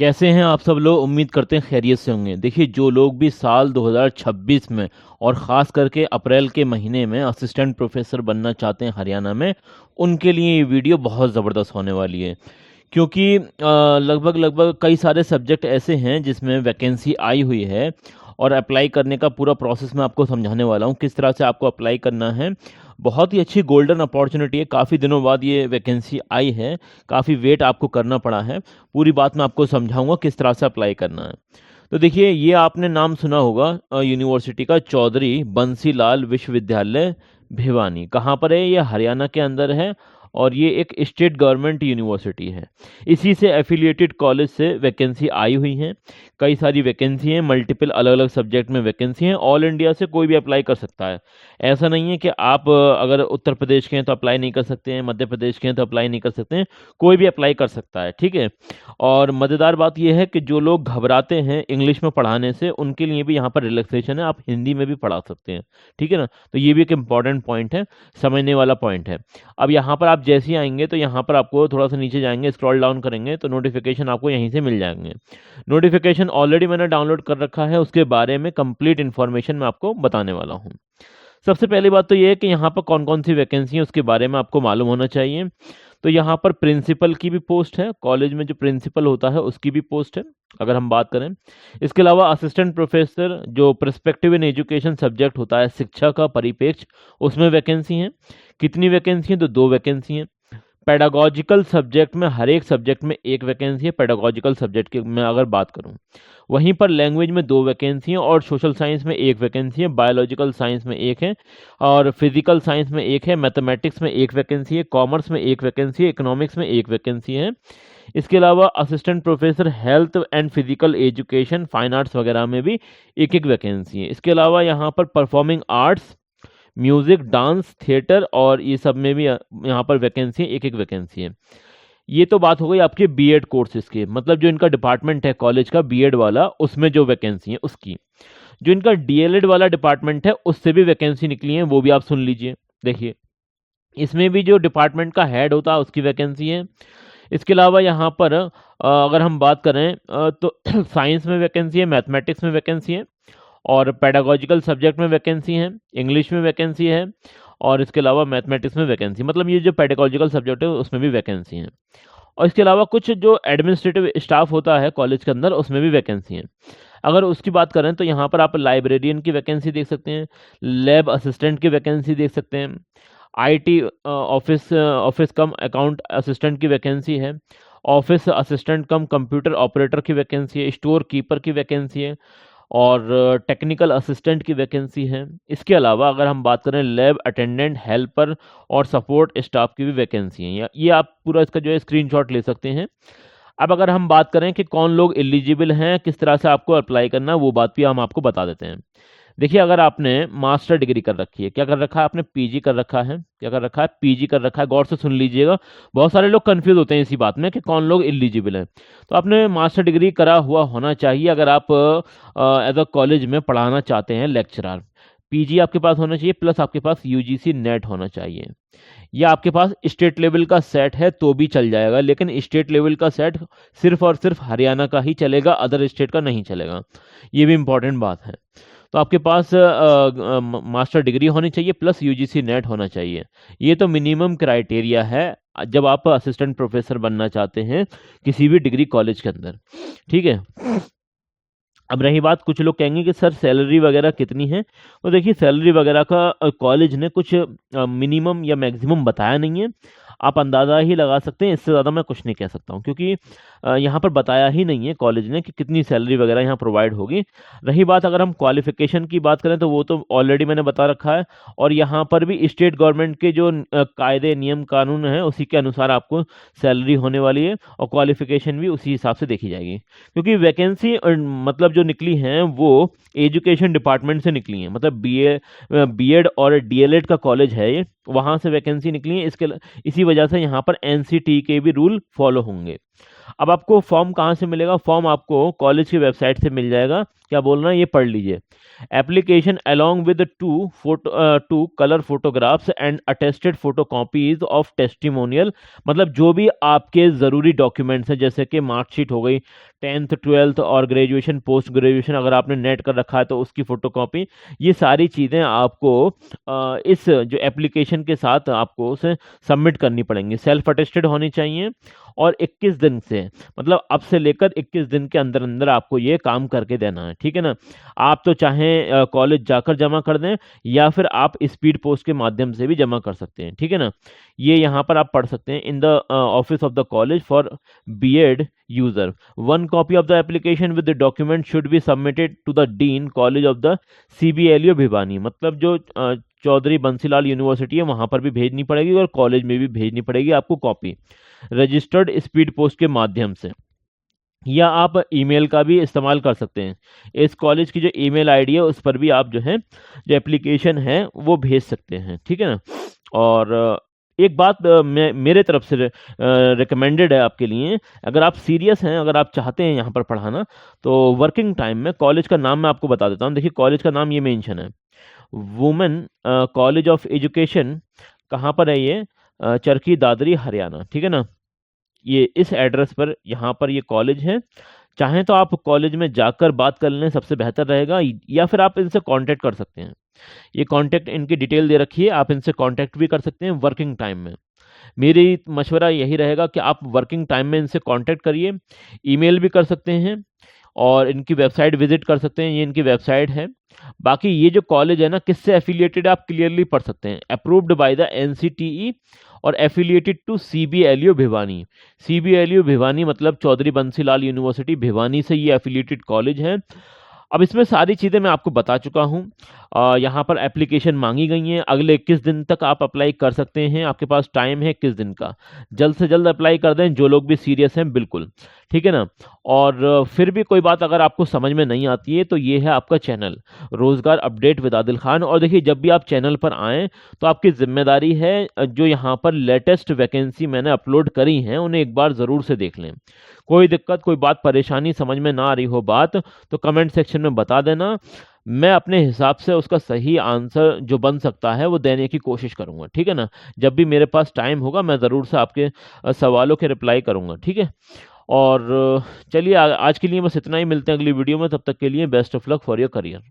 कैसे हैं आप सब लोग। उम्मीद करते हैं खैरियत से होंगे। देखिए, जो लोग भी साल 2026 में और ख़ास करके अप्रैल के महीने में असिस्टेंट प्रोफेसर बनना चाहते हैं हरियाणा में, उनके लिए ये वीडियो बहुत ज़बरदस्त होने वाली है। क्योंकि लगभग लगभग कई सारे सब्जेक्ट ऐसे हैं जिसमें वैकेंसी आई हुई है और अप्लाई करने का पूरा प्रोसेस मैं आपको समझाने वाला हूँ, किस तरह से आपको अप्लाई करना है। बहुत ही अच्छी गोल्डन अपॉर्चुनिटी है, काफ़ी दिनों बाद ये वैकेंसी आई है, काफ़ी वेट आपको करना पड़ा है। पूरी बात मैं आपको समझाऊंगा किस तरह से अप्लाई करना है। तो देखिए, ये आपने नाम सुना होगा यूनिवर्सिटी का, चौधरी बंसीलाल विश्वविद्यालय भिवानी। कहाँ पर है ये? हरियाणा के अंदर है और ये एक स्टेट गवर्नमेंट यूनिवर्सिटी है। इसी से एफिलिएटेड कॉलेज से वैकेंसी आई हुई हैं। कई सारी वैकेंसी हैं, मल्टीपल अलग अलग सब्जेक्ट में वैकेंसी हैं। ऑल इंडिया से कोई भी अप्लाई कर सकता है। ऐसा नहीं है कि आप अगर उत्तर प्रदेश के हैं तो अप्लाई नहीं कर सकते हैं, मध्य प्रदेश के हैं तो अप्लाई नहीं कर सकते हैं। कोई भी अप्लाई कर सकता है, ठीक है। और मज़ेदार बात यह है कि जो लोग घबराते हैं इंग्लिश में पढ़ाने से, उनके लिए भी यहाँ पर रिलैक्सेशन है, आप हिंदी में भी पढ़ा सकते हैं, ठीक है ना। तो ये भी एक इम्पॉर्टेंट पॉइंट है, समझने वाला पॉइंट है। अब यहाँ पर आप जैसे ही आएंगे तो यहाँ पर आपको थोड़ा सा नीचे जाएंगे, स्क्रॉल डाउन करेंगे तो नोटिफिकेशन आपको यहीं से मिल जाएंगे। नोटिफिकेशन ऑलरेडी मैंने डाउनलोड कर रखा है, उसके बारे में कंप्लीट इन्फॉर्मेशन मैं आपको बताने वाला हूँ। सबसे पहली बात तो ये है कि यहाँ पर कौन कौन सी वैकेंसी है उसके बारे में आपको मालूम होना चाहिए। तो यहाँ पर प्रिंसिपल की भी पोस्ट है, कॉलेज में जो प्रिंसिपल होता है उसकी भी पोस्ट है, अगर हम बात करें। इसके अलावा असिस्टेंट प्रोफेसर, जो पर्सपेक्टिव इन एजुकेशन सब्जेक्ट होता है, शिक्षा का परिप्रेक्ष्य, उसमें वैकेंसी है। कितनी वैकेंसी है? तो 2 वैकेंसी हैं। पेडागोजिकल सब्जेक्ट में, हर एक सब्जेक्ट में एक वैकेंसी है, पेडागोजिकल सब्जेक्ट की मैं अगर बात करूं। वहीं पर लैंग्वेज में 2 वैकेंसी हैं और सोशल साइंस में 1 वैकेंसी है, बायोलॉजिकल साइंस में 1 है और फिजिकल साइंस में 1 है, मैथमेटिक्स में 1 वैकेंसी है, कॉमर्स में 1 वैकेंसी है, इकोनॉमिक्स में 1 वैकेंसी है। इसके अलावा assistant professor health and physical education, fine arts वगैरह में भी एक एक वैकेंसी है। इसके अलावा यहाँ पर performing arts, music, dance, theatre और ये सब में भी यहाँ पर वैकेंसी, एक एक वैकेंसी है। ये तो बात हो गई आपके बीएड कोर्सेज की, मतलब जो इनका डिपार्टमेंट है कॉलेज का बीएड वाला, उसमें जो वैकेंसी है उसकी। जो इनका डीएलएड वाला डिपार्टमेंट है उससे भी वैकेंसी निकली है, वो भी आप सुन लीजिए। देखिए, इसमें भी जो डिपार्टमेंट का हेड होता है उसकी वैकेंसी है। इसके अलावा यहाँ पर अगर हम बात करें तो साइंस में वैकेंसी है, मैथमेटिक्स में वैकेंसी है और पेडागोजिकल सब्जेक्ट में वैकेंसी है, इंग्लिश में वैकेंसी है और इसके अलावा मैथमेटिक्स में वैकेंसी, मतलब ये जो पेडागोजिकल सब्जेक्ट है उसमें भी वैकेंसी है। और इसके अलावा कुछ जो एडमिनिस्ट्रेटिव स्टाफ होता है कॉलेज के अंदर, उसमें भी वैकेंसी है। अगर उसकी बात करें तो यहाँ पर आप लाइब्रेरियन की वैकेंसी देख सकते हैं, लैब असिस्टेंट की वैकेंसी देख सकते हैं, IT office office come account assistant की वैकेंसी है, ऑफिस असिस्टेंट कम कंप्यूटर ऑपरेटर की वैकेंसी है, स्टोर कीपर की वैकेंसी है और टेक्निकल असिस्टेंट की वैकेंसी है। इसके अलावा अगर हम बात करें लैब अटेंडेंट, हेल्पर और सपोर्ट स्टाफ की भी वैकेंसी है। ये आप पूरा इसका जो है स्क्रीनशॉट ले सकते हैं। अब अगर हम बात करें कि कौन लोग एलिजिबल हैं, किस तरह से आपको अप्लाई करना है, वो बात भी हम आपको बता देते हैं। देखिए, अगर आपने मास्टर डिग्री कर रखी है, क्या कर रखा है आपने? पीजी कर रखा है। क्या कर रखा है? पीजी कर रखा है। गौर से सुन लीजिएगा, बहुत सारे लोग कंफ्यूज होते हैं इसी बात में कि कौन लोग एलिजिबल हैं। तो आपने मास्टर डिग्री करा हुआ होना चाहिए अगर आप एज अ कॉलेज में पढ़ाना चाहते हैं, लेक्चरर। पीजी आपके पास होना चाहिए, प्लस आपके पास यूजीसी नेट होना चाहिए। या आपके पास स्टेट लेवल का सेट है तो भी चल जाएगा, लेकिन स्टेट लेवल का सेट सिर्फ और सिर्फ हरियाणा का ही चलेगा, अदर स्टेट का नहीं चलेगा। ये भी इंपॉर्टेंट बात है। तो आपके पास मास्टर डिग्री होनी चाहिए प्लस यूजीसी नेट होना चाहिए। ये तो मिनिमम क्राइटेरिया है जब आप असिस्टेंट प्रोफेसर बनना चाहते हैं किसी भी डिग्री कॉलेज के अंदर, ठीक है। अब रही बात, कुछ लोग कहेंगे कि सर सैलरी वगैरह कितनी है। तो देखिए, सैलरी वगैरह का कॉलेज ने कुछ मिनिमम या मैक्सिमम बताया नहीं है, आप अंदाज़ा ही लगा सकते हैं। इससे ज़्यादा मैं कुछ नहीं कह सकता हूँ, क्योंकि यहाँ पर बताया ही नहीं है कॉलेज ने कि कितनी सैलरी वगैरह यहाँ प्रोवाइड होगी। रही बात अगर हम क्वालिफिकेशन की बात करें तो वो तो ऑलरेडी मैंने बता रखा है, और यहाँ पर भी स्टेट गवर्नमेंट के जो कायदे नियम कानून हैं उसी के अनुसार आपको सैलरी होने वाली है और क्वालिफिकेशन भी उसी हिसाब से देखी जाएगी। क्योंकि वैकेंसी मतलब जो निकली हैं वो एजुकेशन डिपार्टमेंट से निकली हैं, मतलब बीएड और डीएलएड का कॉलेज है ये, वहाँ से वैकेंसी निकली है। इसी वजह से यहाँ पर एनसीटी के भी रूल फॉलो होंगे। अब आपको फॉर्म कहाँ से मिलेगा? फॉर्म आपको कॉलेज की वेबसाइट से मिल जाएगा। क्या बोल रहा है ये पढ़ लीजिए। Application along with two colour photographs and attested photo copies of testimonial, मतलब जो भी आपके ज़रूरी डॉक्यूमेंट्स हैं, जैसे कि मार्कशीट हो गई, 10th 12th और ग्रेजुएशन पोस्ट ग्रेजुएशन अगर आपने नेट कर रखा है तो उसकी फ़ोटोकॉपी, ये सारी चीज़ें आपको इस जो एप्लीकेशन के साथ आपको उसे सबमिट करनी पड़ेंगी। सेल्फ अटेस्टेड होनी चाहिए और 21 दिन से, मतलब अब से लेकर 21 दिन के अंदर अंदर आपको ये काम करके देना है, ठीक है ना। आप तो चाहें कॉलेज जाकर जमा कर दें या फिर आप स्पीड पोस्ट के माध्यम से भी जमा कर सकते हैं, ठीक है ना। ये यहाँ पर आप पढ़ सकते हैं, in the office of the college for BEd user, one copy of the application with the document should be submitted to the dean college of the CBLU Bhiwani, मतलब जो चौधरी बंसीलाल यूनिवर्सिटी है वहां पर भी भेजनी पड़ेगी और कॉलेज में भी भेजनी पड़ेगी आपको कॉपी, रजिस्टर्ड स्पीड पोस्ट के माध्यम से, या आप ईमेल का भी इस्तेमाल कर सकते हैं। इस कॉलेज की जो ईमेल आईडी है उस पर भी आप जो है जो एप्लीकेशन है वो भेज सकते हैं, ठीक है ना। और एक बात मैं मेरे तरफ से रिकमेंडेड है आपके लिए, अगर आप सीरियस हैं, अगर आप चाहते हैं यहाँ पर पढ़ाना, तो वर्किंग टाइम में कॉलेज का नाम मैं आपको बता देता हूँ। देखिए कॉलेज का नाम ये मेंशन है, वुमेन कॉलेज ऑफ एजुकेशन, कहाँ पर है ये, चरखी दादरी हरियाणा, ठीक है ना। ये इस एड्रेस पर यहाँ पर ये कॉलेज है। चाहें तो आप कॉलेज में जाकर बात कर लें, सबसे बेहतर रहेगा, या फिर आप इनसे कांटेक्ट कर सकते हैं। ये कांटेक्ट इनकी डिटेल दे रखी है, आप इनसे कांटेक्ट भी कर सकते हैं वर्किंग टाइम में। मेरी मशवरा यही रहेगा कि आप वर्किंग टाइम में इनसे कांटेक्ट करिए, ईमेल भी कर सकते हैं और इनकी वेबसाइट विजिट कर सकते हैं, ये इनकी वेबसाइट है। बाकी ये जो कॉलेज है ना, किससे एफिलिएटेड आप क्लियरली पढ़ सकते हैं, अप्रूव्ड बाय द एनसीटीई और एफिलिएटेड टू सीबीएलयू भिवानी। सीबीएलयू भिवानी मतलब चौधरी बंसीलाल यूनिवर्सिटी भिवानी से ये एफिलिएटेड कॉलेज है। अब इसमें सारी चीज़ें मैं आपको बता चुका हूँ। यहाँ पर एप्लीकेशन मांगी गई हैं, अगले 21 दिन तक आप अप्लाई कर सकते हैं, आपके पास टाइम है 21 दिन का। जल्द से जल्द अप्लाई कर दें जो लोग भी सीरियस हैं, बिल्कुल, ठीक है ना। और फिर भी कोई बात अगर आपको समझ में नहीं आती है तो ये है आपका चैनल रोज़गार अपडेट विद आदिल खान। और देखिए जब भी आप चैनल पर आएँ तो आपकी जिम्मेदारी है जो यहाँ पर लेटेस्ट वैकेंसी मैंने अपलोड करी हैं उन्हें एक बार ज़रूर से देख लें। कोई दिक्कत, कोई बात परेशानी समझ में ना आ रही हो बात, तो कमेंट सेक्शन में बता देना, मैं अपने हिसाब से उसका सही आंसर जो बन सकता है वो देने की कोशिश करूँगा, ठीक है ना। जब भी मेरे पास टाइम होगा मैं ज़रूर से आपके सवालों के रिप्लाई करूँगा, ठीक है। और चलिए आज के लिए बस इतना ही, मिलते हैं अगली वीडियो में, तब तक के लिए best of luck for your career.